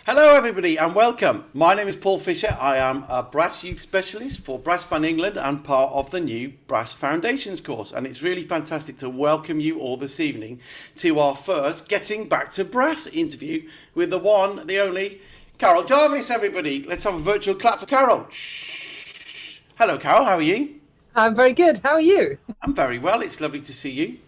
Hello, everybody, and welcome. My name is Paul Fisher. I am a brass youth specialist for Brass Band England and part of the new Brass Foundations course. And it's really fantastic to welcome you all this evening to our first Getting Back to Brass interview with the one, the only, Carol Jarvis, everybody. Let's have a virtual clap for Carol. Shh. Hello, Carol. How are you? I'm very good. How are you? I'm very well. It's lovely to see you.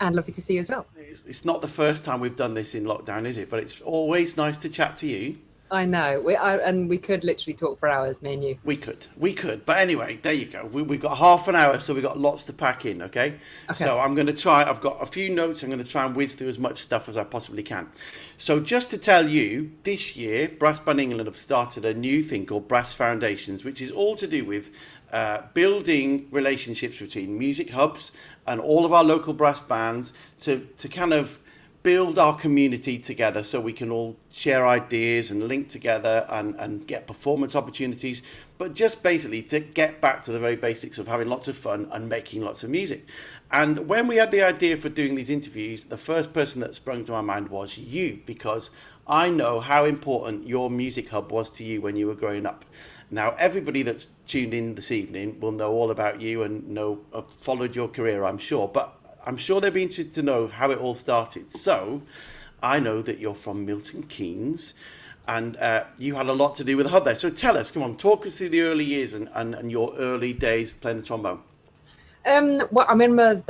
And lovely to see you as well. It's not the first time we've done this in lockdown, is it? But it's always nice to chat to you. I know. And we could literally talk for hours, me and you. We could. But anyway, there you go. We've got half an hour, so we've got lots to pack in, okay? So I'm going to try. I've got a few notes. I'm going to try and whiz through as much stuff as I possibly can. So just to tell you, this year, Brass Band England have started a new thing called Brass Foundations, which is all to do with building relationships between music hubs and all of our local brass bands to kind of build our community together so we can all share ideas and link together and get performance opportunities, but just basically to get back to the very basics of having lots of fun and making lots of music. And when we had the idea for doing these interviews, the first person that sprung to my mind was you, because I know how important your music hub was to you when you were growing up. Now, everybody that's tuned in this evening will know all about you and followed your career, I'm sure. But I'm sure they'll be interested to know how it all started. So, I know that you're from Milton Keynes, and you had a lot to do with the hub there. So tell us, come on, talk us through the early years and your early days playing the trombone. Well, I remember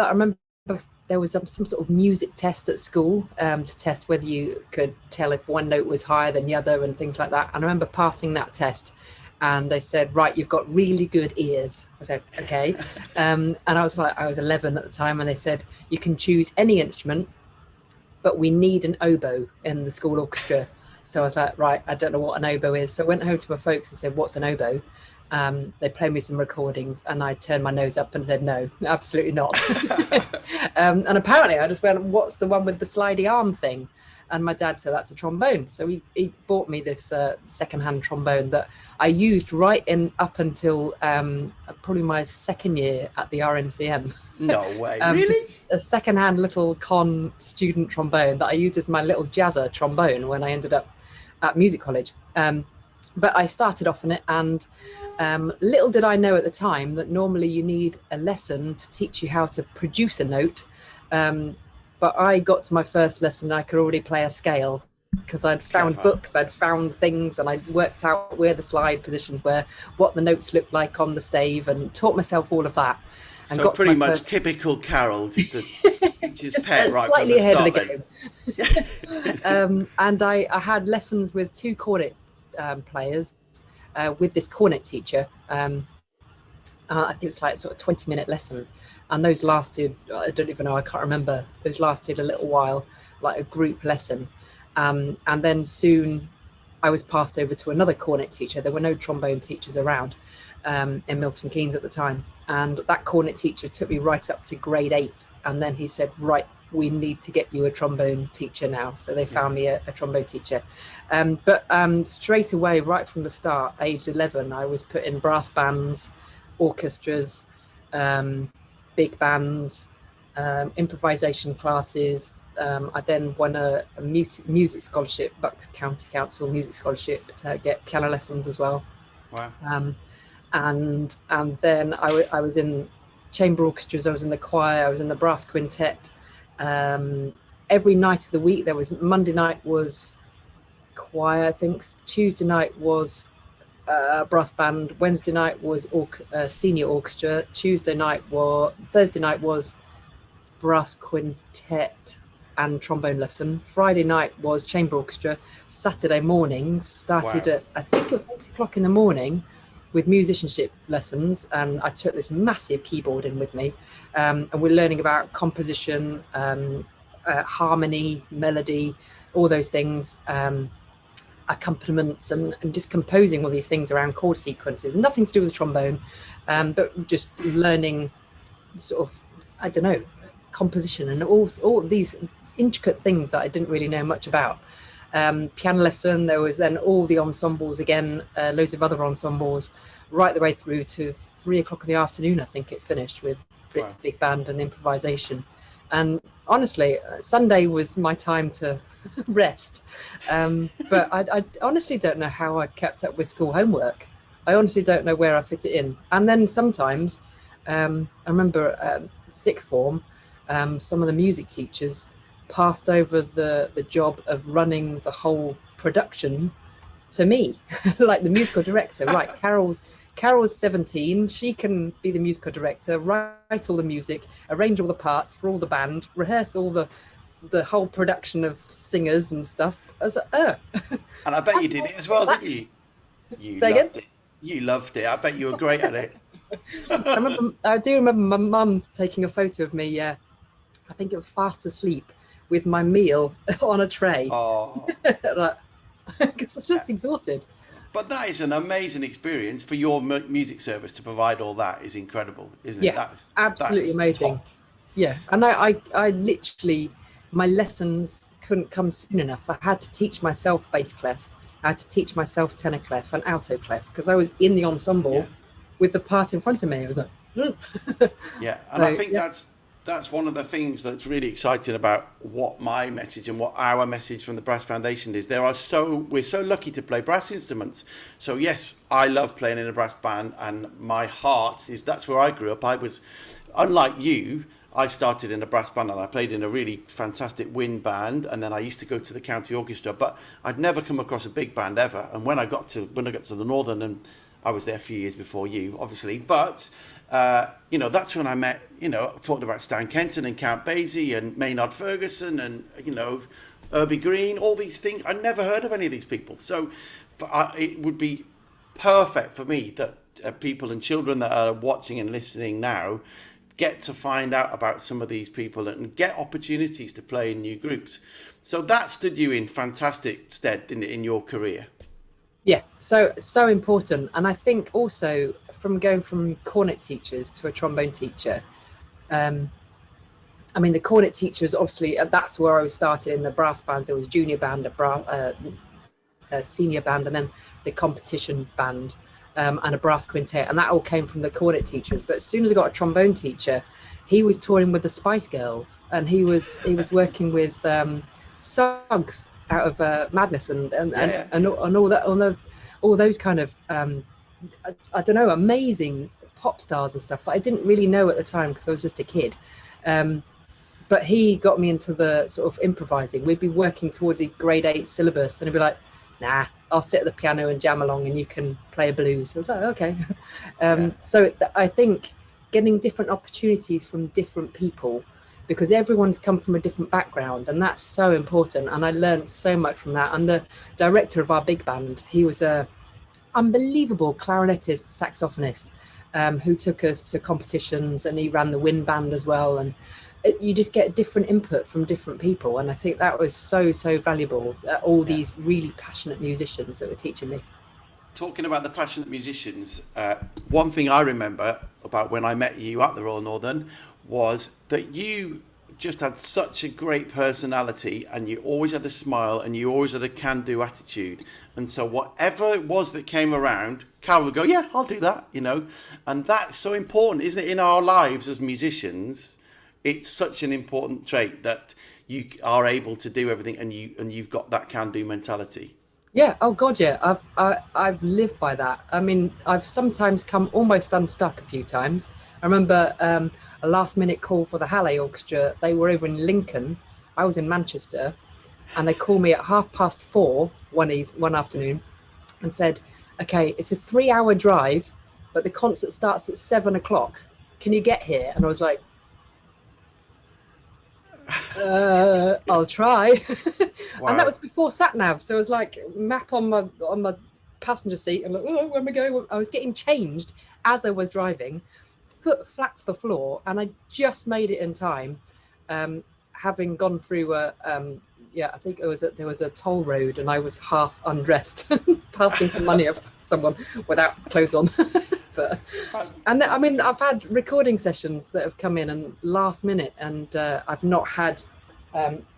there was some sort of music test at school to test whether you could tell if one note was higher than the other and things like that. And I remember passing that test. And they said, right, you've got really good ears. I said, okay. And I was 11 at the time. And they said, you can choose any instrument, but we need an oboe in the school orchestra. So I was like, right, I don't know what an oboe is. So I went home to my folks and said, what's an oboe? They played me some recordings and I turned my nose up and said, no, absolutely not. And apparently I just went, what's the one with the slidey arm thing? And my dad said, that's a trombone. So he bought me this secondhand trombone that I used up until probably my second year at the RNCM. No way, really? Just a secondhand little con student trombone that I used as my little jazzer trombone when I ended up at music college. But I started off on it, and little did I know at the time that normally you need a lesson to teach you how to produce a note. But I got to my first lesson, I could already play a scale because I'd found books, I'd found things, and I'd worked out where the slide positions were, what the notes looked like on the stave, and taught myself all of that. And so got pretty much typical Carol, just pet right slightly from the ahead start, of the game. And I had lessons with two cornet players, with this cornet teacher. I think it was like sort of 20-minute lesson. And those lasted, I don't even know, I can't remember. Those lasted a little while, like a group lesson. And then soon I was passed over to another cornet teacher. There were no trombone teachers around in Milton Keynes at the time. And that cornet teacher took me right up to grade 8. And then he said, right, we need to get you a trombone teacher now. So they found me a trombone teacher. But straight away, right from the start, age 11, I was put in brass bands, orchestras, big bands, improvisation classes. I then won a music scholarship, Bucks County Council music scholarship, to get piano lessons as well. Wow. And then I was in chamber orchestras, I was in the choir, I was in the brass quintet. Every night of the week, there was Monday night was choir, I think. Tuesday night was brass band. Wednesday night was senior orchestra. Thursday night was brass quintet and trombone lesson. Friday night was chamber orchestra. Saturday mornings started at, I think, at 8 o'clock in the morning with musicianship lessons, and I took this massive keyboard in with me, and we're learning about composition, harmony, melody, all those things, accompaniments, and just composing all these things around chord sequences. Nothing to do with the trombone, but just learning sort of, I don't know, composition and all these intricate things that I didn't really know much about. Piano lesson, there was then all the ensembles again, loads of other ensembles, right the way through to 3 o'clock in the afternoon. I think it finished with big band and improvisation. And honestly, Sunday was my time to rest. But I honestly don't know how I kept up with school homework. I honestly don't know where I fit it in. And then sometimes, I remember sixth form, some of the music teachers passed over the job of running the whole production to me, like the musical director. Right, Carol's 17. She can be the musical director, write all the music, arrange all the parts for all the band, rehearse all the whole production of singers and stuff. I was like, And I bet you did it as well, didn't you? You Say again? loved it. You loved it. I bet you were great at it. I do remember my mum taking a photo of me. I think it was fast asleep with my meal on a tray. Oh, Like, because I'm just exhausted. but that is an amazing experience for your music service to provide all that is incredible, isn't it? Yeah, absolutely amazing. Top. Yeah, and I literally, my lessons couldn't come soon enough. I had to teach myself bass clef. I had to teach myself tenor clef and alto clef because I was in the ensemble Yeah. with the part in front of me. It was like, Yeah, and I think that's one of the things that's really exciting about what my message and what our message from the Brass Foundation is. We're so lucky to play brass instruments. So yes, I love playing in a brass band, and my heart is that's where I grew up. I was, unlike you, I started in a brass band and I played in a really fantastic wind band, and then I used to go to the county orchestra, but I'd never come across a big band ever. And when I got to the Northern, and I was there a few years before you, obviously, but that's when I met, talked about Stan Kenton and Count Basie and Maynard Ferguson and, Herbie Green, all these things. I never heard of any of these people. So it would be perfect for me that people and children that are watching and listening now get to find out about some of these people and get opportunities to play in new groups. So that stood you in fantastic stead in your career. yeah, so important. And I think also from going from cornet teachers to a trombone teacher, the cornet teachers, obviously, that's where I was started in the brass bands. There was junior band, a senior band, and then the competition band, and a brass quintet. And that all came from the cornet teachers. But as soon as I got a trombone teacher, he was touring with the Spice Girls, and he was working with Suggs out of Madness and all that, all those kind of I don't know, amazing pop stars and stuff that I didn't really know at the time because I was just a kid. But he got me into the sort of improvising. We'd be working towards a grade 8 syllabus, and he'd be like, "Nah, I'll sit at the piano and jam along, and you can play a blues." I was like, "Okay." So I think getting different opportunities from different people, because everyone's come from a different background, and that's so important. And I learned so much from that. And the director of our big band, he was a unbelievable clarinetist, saxophonist, who took us to competitions, and he ran the wind band as well. And you just get different input from different people, and I think that was so valuable. All these really passionate musicians that were teaching me. Talking about the passionate musicians, one thing I remember about when I met you at the Royal Northern was that you just had such a great personality, and you always had a smile, and you always had a can-do attitude. And so whatever it was that came around, Carol would go, "Yeah, I'll do that," And that's so important, isn't it, in our lives as musicians? It's such an important trait that you are able to do everything, and you've got that can-do mentality. Yeah. Oh God, yeah. I've lived by that. I mean, I've sometimes come almost unstuck a few times. I remember a last-minute call for the Halle Orchestra. They were over in Lincoln. I was in Manchester, and they called me at 4:30 one afternoon and said, "Okay, it's a 3-hour drive, but the concert starts at 7 o'clock. Can you get here?" And I was like, I'll try. Wow. And that was before sat nav, so it was like map on my passenger seat, and like, "Oh, where am I going?" I was getting changed as I was driving, foot flat to the floor, and I just made it in time, having gone through I think there was a toll road, and I was half undressed passing some money up to someone without clothes on. And I mean, I've had recording sessions that have come in and last minute, and I've not had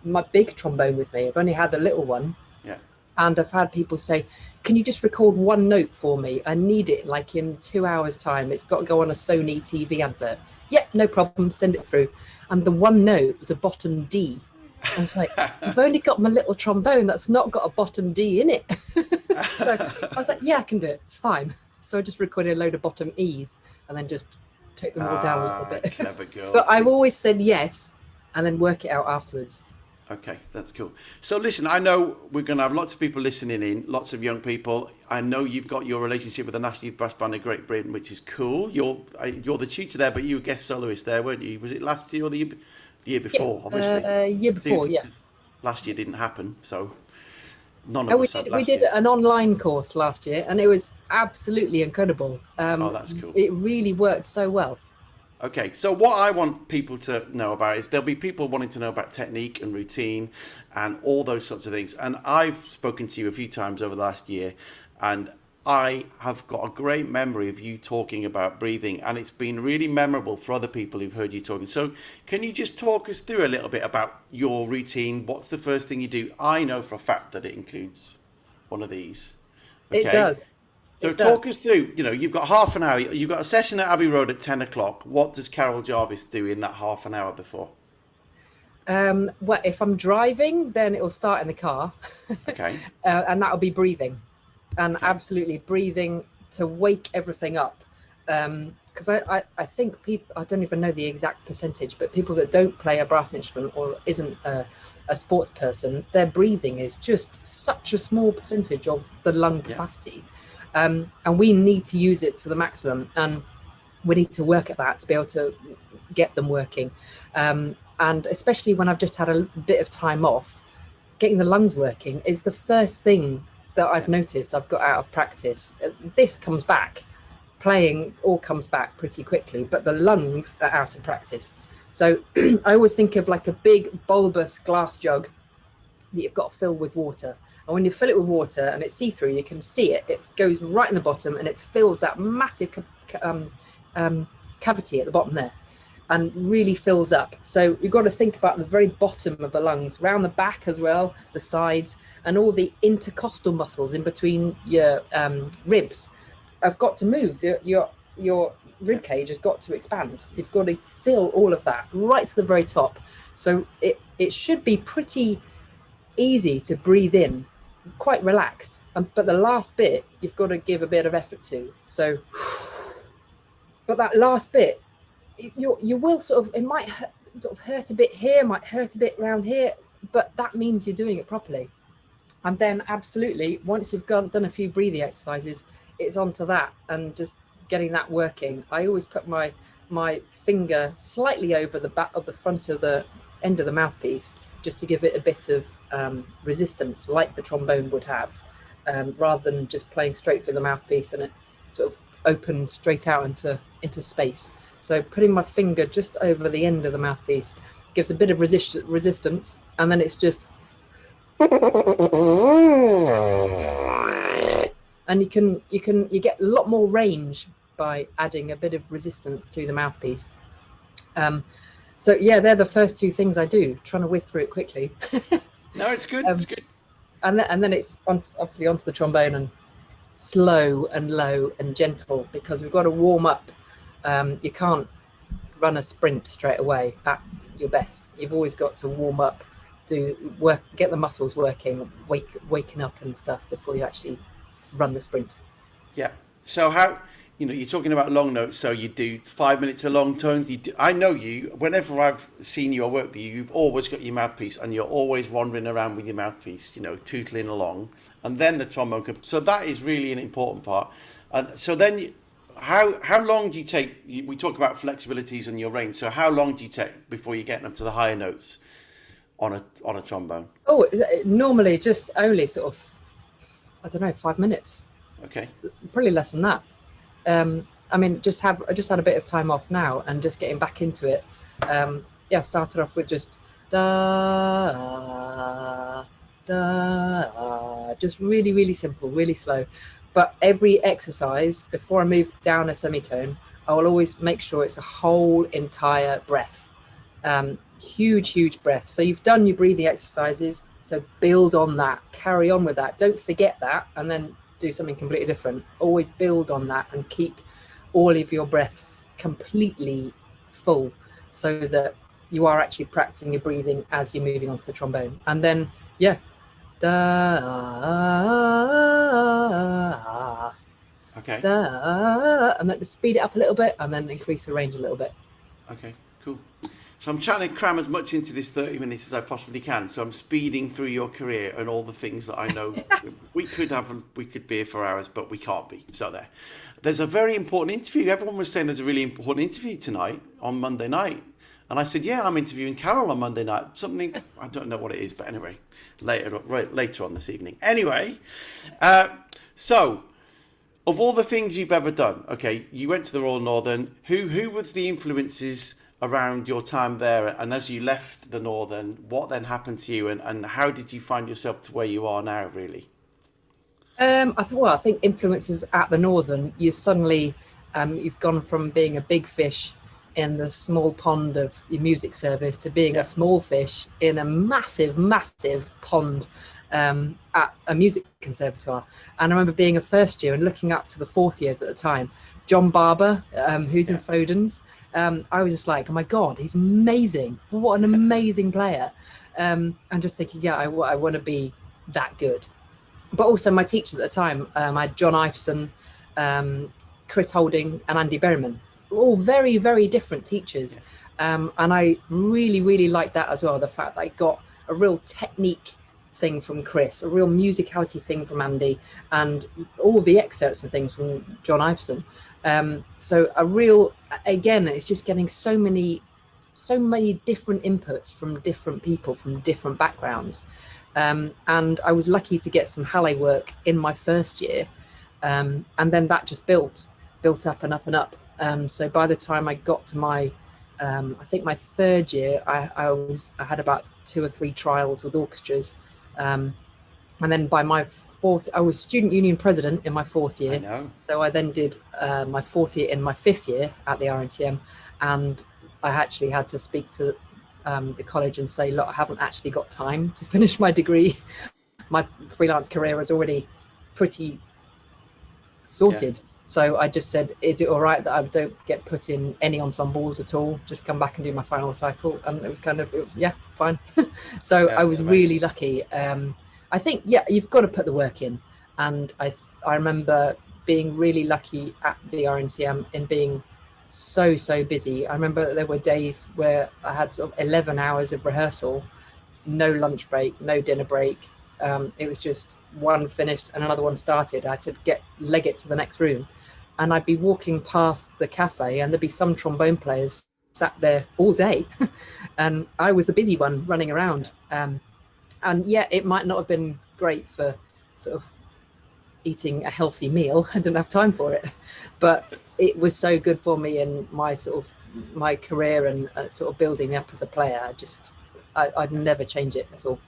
my big trombone with me. I've only had the little one. Yeah. And I've had people say, "Can you just record one note for me? I need it like in 2 hours time. It's got to go on a Sony TV advert." "Yeah, no problem, send it through. And the one note was a bottom D. I was like, I've only got my little trombone that's not got a bottom D in it. So I was like, yeah, I can do it. It's fine. So I just recorded a load of bottom E's and then just take them all down a little bit. Clever girl. But I've always said yes and then work it out afterwards. Okay, that's cool. So listen, I know we're going to have lots of people listening in, lots of young people. I know you've got your relationship with the National Youth Brass Band of Great Britain, which is cool. You're the tutor there, but you were guest soloist there, weren't you? Was it last year or the year before? Yeah, obviously. Year before, yeah. Last year didn't happen, so none Oh, of us had last we did year. an online course last year, and it was absolutely incredible. Oh, that's cool. It really worked so well. Okay, so what I want people to know about is there'll be people wanting to know about technique and routine and all those sorts of things. And I've spoken to you a few times over the last year, and I have got a great memory of you talking about breathing, and it's been really memorable for other people who've heard you talking. So can you just talk us through a little bit about your routine? What's the first thing you do? I know for a fact that it includes one of these. Okay? It does. So talk us through, you've got half an hour, you've got a session at Abbey Road at 10 o'clock. What does Carol Jarvis do in that half an hour before? Well, if I'm driving, then it'll start in the car. Okay. And that'll be breathing. And absolutely breathing to wake everything up. Because I think people, I don't even know the exact percentage, but people that don't play a brass instrument or isn't a sports person, their breathing is just such a small percentage of the lung capacity. And we need to use it to the maximum, and we need to work at that to be able to get them working. And especially when I've just had a bit of time off, getting the lungs working is the first thing that I've noticed I've got out of practice. This comes back, playing all comes back pretty quickly, but the lungs are out of practice. So I always think of like a big bulbous glass jug that you've got to fill with water. And when you fill it with water and it's see-through, you can see it. It goes right in the bottom and it fills that massive cavity at the bottom there and really fills up. So you've got to think about the very bottom of the lungs, round the back as well, the sides, and all the intercostal muscles in between your ribs have got to move. Your rib cage has got to expand. You've got to fill all of that right to the very top. So it should be pretty easy to breathe in, quite relaxed, but the last bit you've got to give a bit of effort to. So, but that last bit, you will sort of, it might sort of hurt a bit here, might hurt a bit around here, but that means you're doing it properly. And then absolutely, once you've done a few breathing exercises, it's onto that and just getting that working. I always put my finger slightly over the back of the front of the end of the mouthpiece, just to give it a bit of resistance, like the trombone would have, rather than just playing straight through the mouthpiece and it sort of opens straight out into space. So putting my finger just over the end of the mouthpiece gives a bit of resistance, and then it's just, and you get a lot more range by adding a bit of resistance to the mouthpiece. So yeah, they're the first two things I do, trying to whiz through it quickly. No, it's good. It's good. And then it's obviously onto the trombone, and slow and low and gentle, because we've got to warm up. You can't run a sprint straight away at your best. You've always got to warm up, get the muscles working, waking up and stuff before you actually run the sprint. Yeah. So how, you're talking about long notes, so you do 5 minutes of long tones. I know you, whenever I've seen you or worked with you, you've always got your mouthpiece and you're always wandering around with your mouthpiece, tootling along, and then the trombone comes. So that is really an important part. And so then how long do you take, we talk about flexibilities and your range, so how long do you take before you get up to the higher notes on a trombone? Oh, normally just only sort of, I don't know, 5 minutes. Okay. Probably less than that. I mean, I just had a bit of time off now and just getting back into it. Started off with just da, da, just really, really simple, really slow. But every exercise, before I move down a semitone, I will always make sure it's a whole entire breath. Huge breath. So you've done your breathing exercises, so build on that, carry on with that. Don't forget that and then do something completely different. Always build on that and keep all of your breaths completely full, so that you are actually practicing your breathing as you're moving onto the trombone. And then, yeah, da, Okay. da, and then to speed it up a little bit and then increase the range a little bit. Okay, cool. So I'm trying to cram as much into this 30 minutes as I possibly can. So I'm speeding through your career and all the things that I know we could be here for hours, but we can't be. So there's a very important interview. Everyone was saying there's a really important interview tonight on Monday night. And I said, yeah, I'm interviewing Carol on Monday night. Something, I don't know what it is, but anyway, later on this evening. Anyway, so of all the things you've ever done, okay, you went to the Royal Northern. Who was the influences around your time there? And as you left the Northern, what then happened to you? And how did you find yourself to where you are now, really? I think influences at the Northern, you suddenly, you've gone from being a big fish in the small pond of your music service to being a small fish in a massive pond at a music conservatoire. And I remember being a first year and looking up to the fourth years at the time, John Barber, who's in Foden's. I was just like, oh my God, he's amazing. What an amazing player. And just thinking, I want to be that good. But also my teachers at the time, I had John Iveson, Chris Holding and Andy Berryman, all very, very different teachers. And I really liked that as well. The fact that I got a real technique thing from Chris, a real musicality thing from Andy, and all the excerpts and things from John Iveson. So a real, again, it's just getting so many different inputs from different people from different backgrounds. And I was lucky to get some Halle work in my first year. And then that just built up and up and up. So by the time I got to my, I think my third year, I had about 2 or 3 trials with orchestras. And then by my fourth, I was student union president in my fourth year. I know. So I then did my fourth year in my fifth year at the RNTM. And I actually had to speak to the college and say, look, I haven't actually got time to finish my degree. My freelance career was already pretty sorted. So I just said, is it all right that I don't get put in any ensembles at all? Just come back and do my final cycle. And it was kind of, fine. So I was really lucky. I think, you've got to put the work in. And I remember being really lucky at the RNCM in being so busy. I remember there were days where I had sort of 11 hours of rehearsal, no lunch break, no dinner break. It was just one finished and another one started. I had to leg it to the next room. And I'd be walking past the cafe and there'd be some trombone players sat there all day. And I was the busy one running around. And it might not have been great for sort of eating a healthy meal. I didn't have time for it. But it was so good for me in my sort of my career and sort of building me up as a player. I'd never change it at all.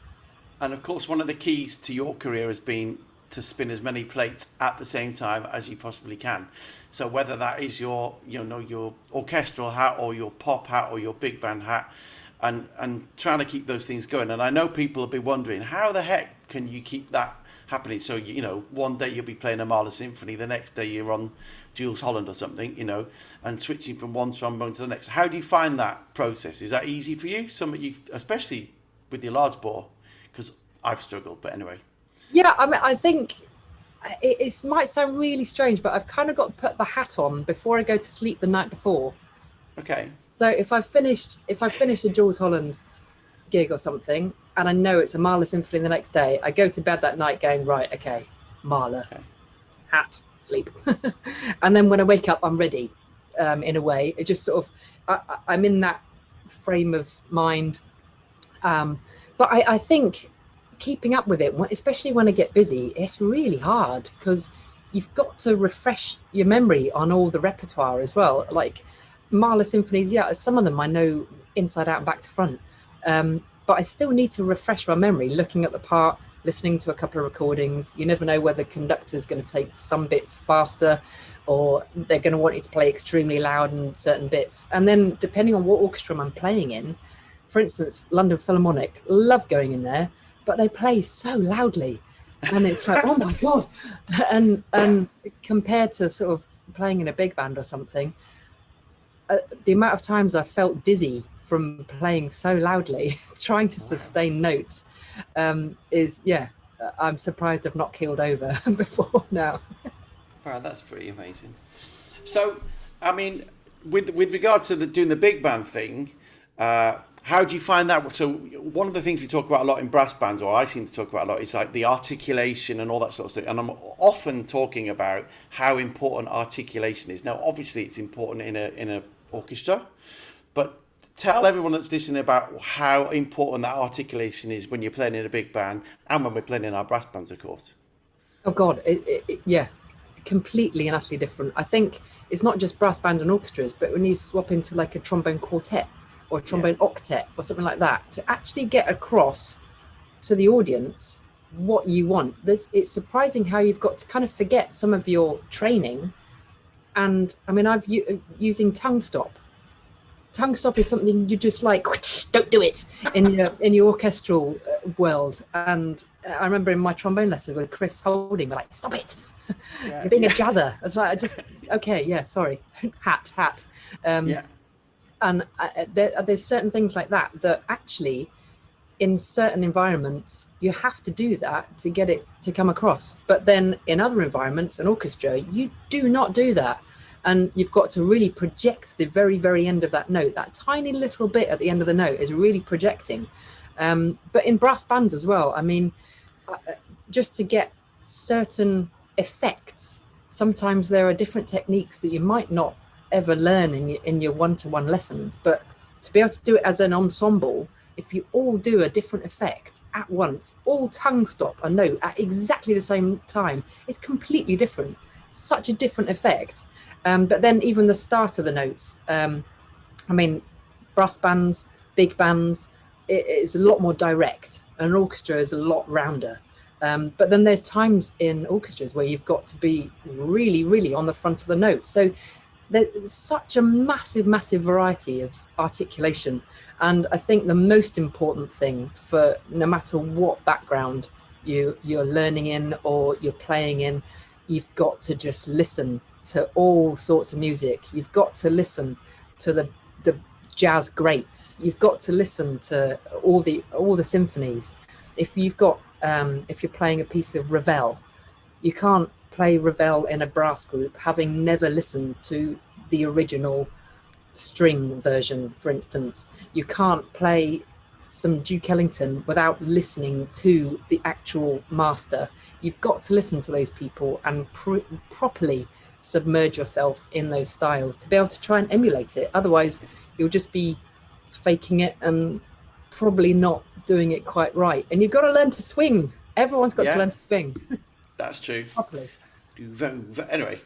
And of course, one of the keys to your career has been to spin as many plates at the same time as you possibly can. So whether that is your orchestral hat or your pop hat or your big band hat, and trying to keep those things going. And I know people will be wondering, how the heck can you keep that happening? So, one day you'll be playing a Mahler symphony, the next day you're on Jules Holland or something, and switching from one trombone to the next. How do you find that process? Is that easy for you? Especially with your large bore, because I've struggled, but anyway. Yeah, I mean, I think it might sound really strange, but I've kind of got to put the hat on before I go to sleep the night before. Okay. So if I finished a Jules Holland gig or something, and I know it's a Mahler symphony the next day, I go to bed that night going, right, okay, Mahler, hat, sleep. And then when I wake up, I'm ready, in a way. It just sort of, I'm in that frame of mind. But I think keeping up with it, especially when I get busy, it's really hard because you've got to refresh your memory on all the repertoire as well. Like Mahler symphonies, some of them I know inside out and back to front. But I still need to refresh my memory, looking at the part, listening to a couple of recordings. You never know whether the conductor's going to take some bits faster or they're going to want you to play extremely loud in certain bits. And then depending on what orchestra I'm playing in, for instance, London Philharmonic, love going in there, but they play so loudly. And it's like, oh my God. And compared to sort of playing in a big band or something, the amount of times I felt dizzy from playing so loudly, trying to sustain notes, is, yeah, I'm surprised I've not keeled over before now. Wow, that's pretty amazing. So, I mean, with regard to doing the big band thing, how do you find that? So, one of the things we talk about a lot in brass bands, or I seem to talk about a lot, is like the articulation and all that sort of stuff. And I'm often talking about how important articulation is. Now, obviously, it's important in a orchestra, but tell everyone that's listening about how important that articulation is when you're playing in a big band and when we're playing in our brass bands, of course. Oh God, yeah, completely and utterly different. I think it's not just brass band and orchestras, but when you swap into like a trombone quartet or a trombone octet or something like that, to actually get across to the audience what you want. It's surprising how you've got to kind of forget some of your training. And I mean, using tongue stop. Tongue stop is something you just like, don't do it in your orchestral world. And I remember in my trombone lesson with Chris Holding, we're like, stop it. You're being a jazzer. I was like, okay, yeah, sorry. Hat. And there's certain things like that actually, in certain environments, you have to do that to get it to come across. But then in other environments, an orchestra, you do not do that. And you've got to really project the very, very end of that note. That tiny little bit at the end of the note is really projecting. But in brass bands as well, I mean, just to get certain effects, sometimes there are different techniques that you might not ever learn in your one-to-one lessons. But to be able to do it as an ensemble, if you all do a different effect at once, all tongue stop a note at exactly the same time, it's completely different. Such a different effect. But then even the start of the notes, I mean, brass bands, big bands, it is a lot more direct. An orchestra is a lot rounder. But then there's times in orchestras where you've got to be really, really on the front of the note. So there's such a massive, massive variety of articulation. And I think the most important thing for no matter what background you're learning in or you're playing in, you've got to just listen to all sorts of music. You've got to listen to the jazz greats. You've got to listen to all the symphonies. If you've got if you're playing a piece of Ravel, you can't play Ravel in a brass group having never listened to the original string version, for instance. You can't play some Duke Ellington without listening to the actual master. You've got to listen to those people and properly submerge yourself in those styles to be able to try and emulate it. Otherwise, you'll just be faking it and probably not doing it quite right. And you've got to learn to swing. Everyone's got to learn to swing. That's true. Properly. Anyway,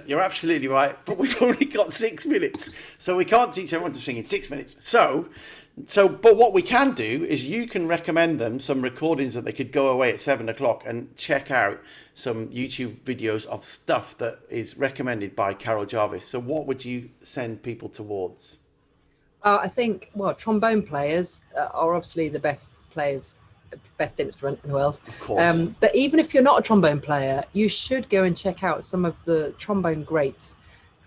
you're absolutely right, but we've only got 6 minutes, so we can't teach everyone to swing in 6 minutes. But what we can do is you can recommend them some recordings that they could go away at 7 o'clock and check out some YouTube videos of stuff that is recommended by Carol Jarvis. So what would you send people towards? I think, trombone players are obviously the best instrument in the world. Of course. But even if you're not a trombone player, you should go and check out some of the trombone greats.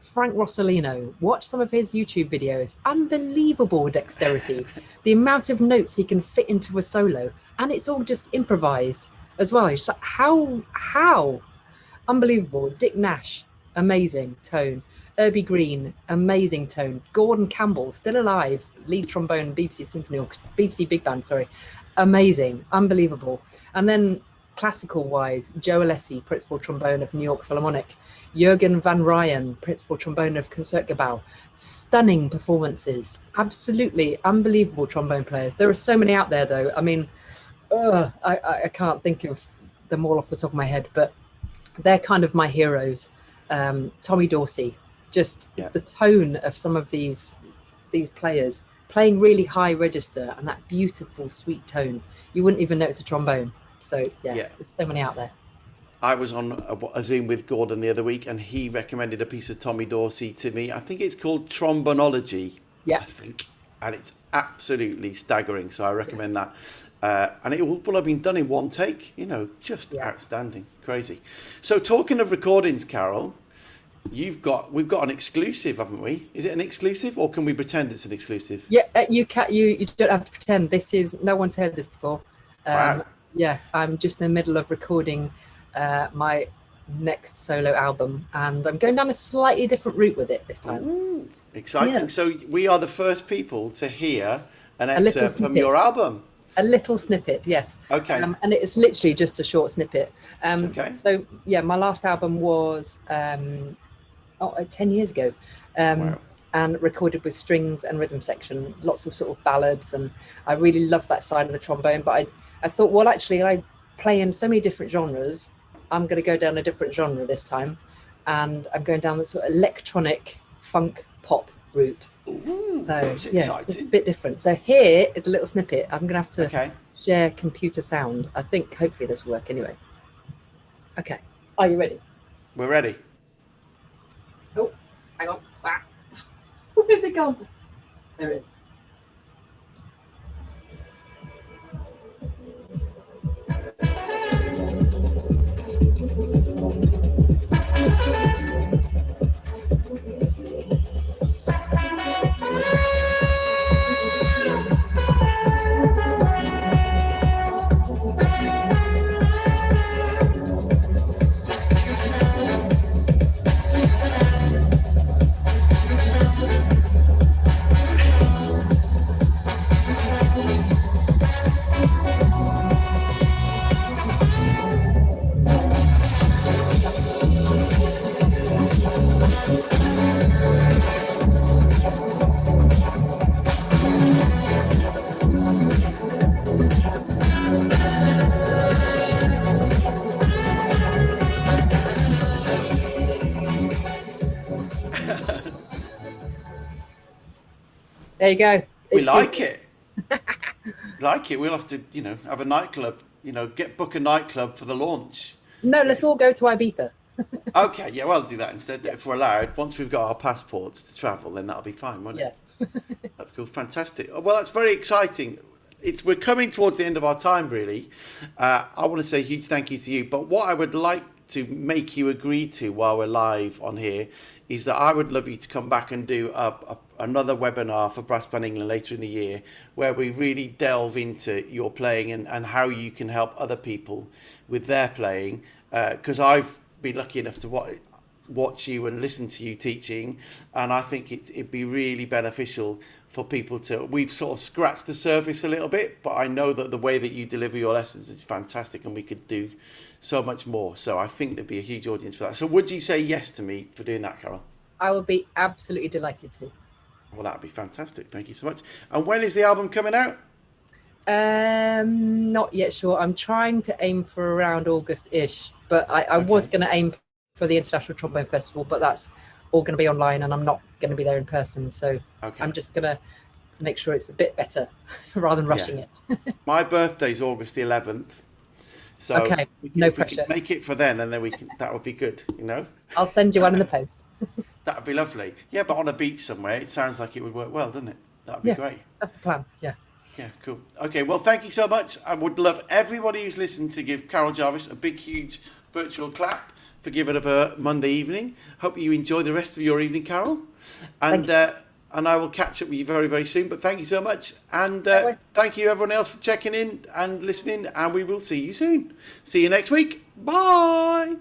Frank Rossellino, watch some of his YouTube videos. Unbelievable dexterity. The amount of notes he can fit into a solo, and it's all just improvised as well. It's like, how? Unbelievable. Dick Nash, amazing tone. Irby Green, amazing tone. Gordon Campbell, still alive, lead trombone, BBC Big Band, amazing, unbelievable. And then classical wise, Joe Alessi, principal trombone of New York Philharmonic, Jürgen van Ryen, principal trombone of Concertgebouw. Stunning performances, absolutely unbelievable trombone players. There are so many out there though. I mean, I can't think of them all off the top of my head, but they're kind of my heroes. Tommy Dorsey, just the tone of some of these players playing really high register and that beautiful sweet tone, you wouldn't even know it's a trombone. So there's so many out there. I was on a Zoom with Gordon the other week and he recommended a piece of Tommy Dorsey to me. I think it's called Trombonology, I think, and it's absolutely staggering, so I recommend that. And it will have been done in one take, just outstanding, crazy. So talking of recordings, Carol, we've got an exclusive, haven't we? Is it an exclusive, or can we pretend it's an exclusive? Yeah, you don't have to pretend. This is, no one's heard this before. Wow. Yeah, I'm just in the middle of recording my next solo album, and I'm going down a slightly different route with it this time. Ooh, exciting. Yeah. So we are the first people to hear an A little excerpt from snippet. your album. A little snippet, yes. Okay. And it's literally just a short snippet. Okay. So yeah, my last album was 10 years ago, Wow. and recorded with strings and rhythm section, lots of sort of ballads, and I really love that side of the trombone. But I thought, well, actually, I play in so many different genres. I'm going to go down a different genre this time, and I'm going down the sort of electronic funk pop route. Ooh, So that's yeah, it's a exciting. bit different. So here is a little snippet. I'm going to have to Okay. share computer sound. I think hopefully this will work anyway. Okay, are you ready? We're ready. Oh, hang on. Ah. Where's it gone? There it is. There you go. We like it. Like it. We'll have to, have a nightclub. Book a nightclub for the launch. No, let's all go to Ibiza. Okay, yeah, well, I'll do that instead. If we're allowed, once we've got our passports to travel, then that'll be fine, won't it? Yeah. That'd be cool. Fantastic. Well, that's very exciting. We're coming towards the end of our time, really. I want to say a huge thank you to you. But what I would like to make you agree to while we're live on here is that I would love you to come back and do another webinar for Brass Band England later in the year, where we really delve into your playing and how you can help other people with their playing. Because I've been lucky enough to watch you and listen to you teaching, and I think it'd be really beneficial for people to. We've sort of scratched the surface a little bit, but I know that the way that you deliver your lessons is fantastic, and we could do so much more. So I think there'd be a huge audience for that. So would you say yes to me for doing that, Carol? I would be absolutely delighted to. Well, that'd be fantastic. Thank you so much. And when is the album coming out? Not yet sure. I'm trying to aim for around August-ish, but I was going to aim for the International Trombone Festival, but that's all going to be online, and I'm not going to be there in person. So I'm just going to make sure it's a bit better rather than rushing it. My birthday's August the 11th. So no if pressure. We can make it for then, and then that would be good, I'll send you one in the post. That would be lovely. Yeah, but on a beach somewhere, it sounds like it would work well, doesn't it? That would be great. That's the plan. Yeah. Yeah, cool. Okay, well, thank you so much. I would love everybody who's listened to give Carol Jarvis a big, huge virtual clap for giving of her Monday evening. Hope you enjoy the rest of your evening, Carol. And I will catch up with you very, very soon. But thank you so much. And thank you, everyone else, for checking in and listening. And we will see you soon. See you next week. Bye.